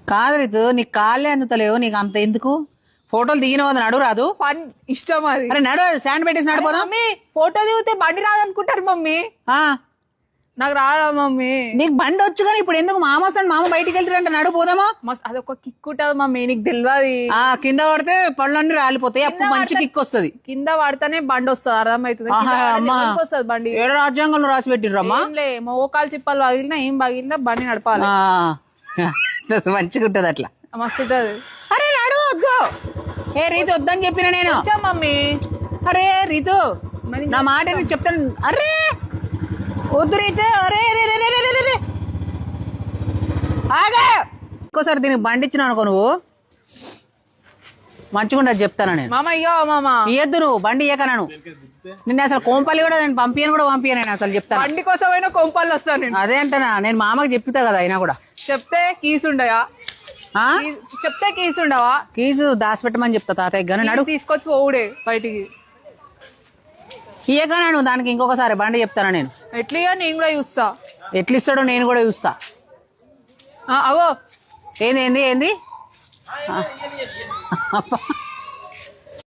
కాదు రితు నీకు కాళ్ళే అందుతలేవు నీకు అంత ఎందుకు ఫోటోలు దిగిన నడు రాదు ఇష్టం అది. అరే నడు స్టాండ్ పెట్టేసి నడిపోదా మమ్మీ ఫోటో దిగితే బండి రాదనుకుంటారు మమ్మీ. నాకు రాదా మమ్మీ. నీకు బండి వచ్చు కానీ ఇప్పుడు ఎందుకు మామ వస్తాను మామ బయటికి వెళ్తాడంటే నడిపోదామా. అదొక కిక్ ఉంటుంది మమ్మీ నీకు తెలియదు. కింద పడితే పళ్ళన్నీ రాలిపోతాయి అప్పుడు మంచి కిక్ వస్తుంది. కింద పడితేనే బండి వస్తుంది అర్థమవుతుంది. వస్తుంది బండి. ఏడో రాజ్యాంగంలో రాసి పెట్టిర్రమ్మా. మోకాలు చిప్పలు పగిలినా ఏం పగిలినా బండి నడపాలి. మంచిగా ఉంటది అట్లా మస్తు ఉంటది. అరే నడు వద్దు ఏ రీతు వద్దని చెప్పిన నేను మమ్మీ. అరే రీతు నా మాట నేను చెప్తాను. అరే వద్దు రీతు. అరే ఆగా ఇంకోసారి దీనికి బండి ఇచ్చినా అనుకో నువ్వు మంచిగా చెప్తాను నేను. మామ అయ్యో మామ ఇయ్యద్దు నువ్వు బండి ఇయ్యకనాను నిన్న అసలు కోంపల్లి కూడా నేను పంపియను నేను అసలు చెప్తాను. బండి కోసమైనా కోంపల్లి వస్తాను నేను. అదే అంటనా నేను మామకి చెప్తా కదా అయినా కూడా. చెప్తే కీస్ ఉండయా? చెప్తే కీస్ ఉండవా? కీసు దాచిపెట్టమని చెప్తా తాతయ్య గానీ నడు తీసుకొచ్చి పోవుడే బయటికి. ఇయ్యకనా నువ్వు దానికి ఇంకొకసారి బండి చెప్తానా నేను. ఎట్లా నేను కూడా చూస్తా. ఎట్లు ఇస్తాడో నేను కూడా చూస్తా. అవో ఏంది ఏంది ఏంది